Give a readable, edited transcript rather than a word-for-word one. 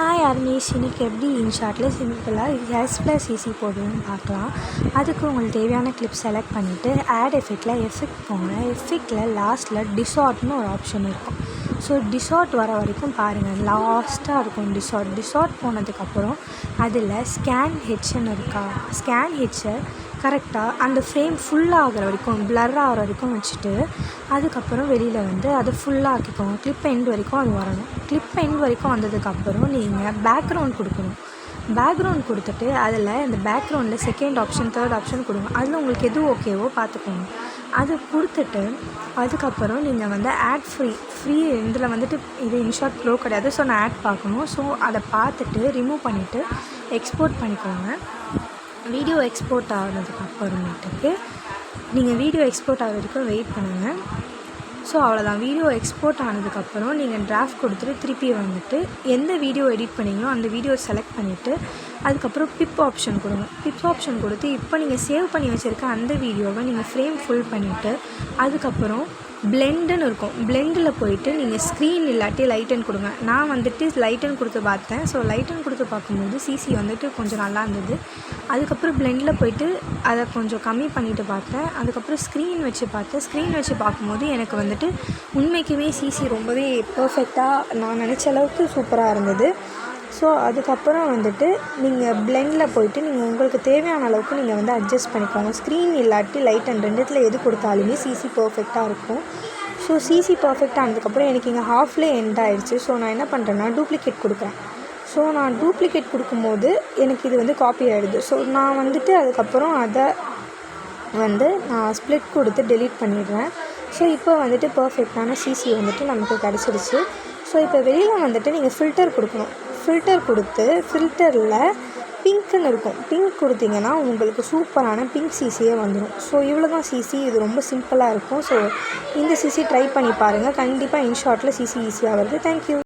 Hi அர்னீஷ், இன்றைக்கி எப்படி இன்ஷாட்டில் சிம்பிளாக S+CC போடுறதுன்னு பார்க்கலாம். அதுக்கு உங்களுக்கு தேவையான கிளிப் செலக்ட் பண்ணிவிட்டு ஆட் எஃபெக்டில் எஃபெக்ட் போங்க. எஃபெக்டில் லாஸ்ட்டில் டிசார்ட்னு ஒரு ஆப்ஷன் இருக்கும். ஸோ டிசார்ட் வர வரைக்கும் பாருங்கள், லாஸ்ட்டாக இருக்கும் டிசார்ட் போனதுக்கப்புறம் அதில் ஸ்கேன் ஹெச்ன்னு இருக்கா, ஸ்கேன் ஹெச்சை கரெக்டாக அந்த ஃப்ரேம் ஃபுல்லாக ஆகிற வரைக்கும், ப்ளர் ஆகிற வரைக்கும் வச்சுட்டு அதுக்கப்புறம் வெளியில் வந்து அதை ஃபுல்லாக ஆக்கிக்கோங்க. கிளிப் எண்ட் வரைக்கும் அது வரணும். கிளிப் எண்ட் வரைக்கும் வந்ததுக்கப்புறம் நீங்கள் பேக்ரவுண்ட் கொடுக்கணும். பேக்ரவுண்ட் கொடுத்துட்டு அதில் இந்த பேக்ரவுண்டில் செகண்ட் ஆப்ஷன், தேர்ட் ஆப்ஷன் கொடுங்க. அதில் உங்களுக்கு எது ஓகேவோ பார்த்துக்கோங்க. அது கொடுத்துட்டு அதுக்கப்புறம் நீங்கள் வந்து ஆட் ஃப்ரீ இதில் வந்துட்டு இது இன்ஷாட் ப்ரோ கிடையாது. ஸோ நான் ஆட் பார்க்கணும். ஸோ அதை பார்த்துட்டு ரிமூவ் பண்ணிவிட்டு எக்ஸ்போர்ட் பண்ணிக்கோங்க. வீடியோ எக்ஸ்போர்ட் ஆகிறதுக்கு அப்புறமேட்டுக்கு நீங்கள் வீடியோ எக்ஸ்போர்ட் ஆகிற வரைக்கும் வெயிட் பண்ணுங்கள். ஸோ அவ்வளோதான். வீடியோ எக்ஸ்போர்ட் ஆனதுக்கப்புறம் நீங்கள் டிராஃப்ட் கொடுத்துட்டு திருப்பி வந்துட்டு எந்த வீடியோ எடிட் பண்ணிங்களோ அந்த வீடியோ செலக்ட் பண்ணிவிட்டு அதுக்கப்புறம் பிப் ஆப்ஷன் கொடுங்க. பிப் ஆப்ஷன் கொடுத்து இப்போ நீங்கள் சேவ் பண்ணி வச்சுருக்க அந்த வீடியோவை நீங்கள் ஃப்ரேம் ஃபுல் பண்ணிவிட்டு அதுக்கப்புறம் பிளெண்டுன்னு இருக்கும். பிளெண்டில் போயிட்டு நீங்கள் ஸ்க்ரீன் இல்லாட்டி லைட்டன் கொடுங்க. நான் வந்துட்டு லைட்டன் கொடுத்து பார்த்தேன். ஸோ லைட்டன் கொடுத்து பார்க்கும்போது சிசி வந்துட்டு கொஞ்சம் நல்லா இருந்தது. அதுக்கப்புறம் பிளெண்டில் போயிட்டு அதை கொஞ்சம் கம்மி பண்ணிவிட்டு பார்த்தேன். அதுக்கப்புறம் ஸ்க்ரீன் வச்சு பார்த்தேன். ஸ்க்ரீன் வச்சு பார்க்கும்போது எனக்கு வந்துட்டு உண்மைக்குமே சிசி ரொம்பவே பர்ஃபெக்டாக நான் நினச்ச அளவுக்கு சூப்பராக இருந்தது. ஸோ அதுக்கப்புறம் வந்துட்டு நீங்கள் பிளெண்டில் போயிட்டு நீங்கள் உங்களுக்கு தேவையான அளவுக்கு நீங்கள் வந்து அட்ஜஸ்ட் பண்ணிக்கோங்க. ஸ்க்ரீன் இல்லாட்டி லைட்டன் ரெண்டுத்தில் எது கொடுத்தாலுமே சிசி பர்ஃபெக்டாக இருக்கும். ஸோ சிசி பர்ஃபெக்டாக ஆனதுக்கப்புறம் எனக்கு இங்கே ஹாஃப்லேயே எண்ட் ஆகிடுச்சு. ஸோ நான் என்ன பண்ணுறேன்னா டூப்ளிகேட் கொடுக்குறேன். ஸோ நான் டூப்ளிகேட் கொடுக்கும்போது எனக்கு இது வந்து காப்பி ஆகிடுது. ஸோ நான் வந்துட்டு அதுக்கப்புறம் அதை வந்து நான் ஸ்ப்ளிட் கொடுத்து டெலீட் பண்ணிடுறேன். ஸோ இப்போ வந்துட்டு பர்ஃபெக்டான சிசி வந்துட்டு நமக்கு கிடச்சிடுச்சு. ஸோ இப்போ வெளியில் வந்துட்டு நீங்கள் ஃபில்டர் கொடுக்கணும். ஃபில்டர் கொடுத்து ஃபில்டரில் பிங்க்குன்னு இருக்கும். பிங்க் கொடுத்தீங்கன்னா உங்களுக்கு சூப்பரான பிங்க் சிசியே வந்துடும். ஸோ இவ்வளோ தான் சிசி. இது ரொம்ப சிம்பிளாக இருக்கும். ஸோ இந்த சிசி ட்ரை பண்ணி பாருங்கள். கண்டிப்பாக இன்ஷாட்டில் சிசி ஈஸியாக வருது. தேங்க்யூ.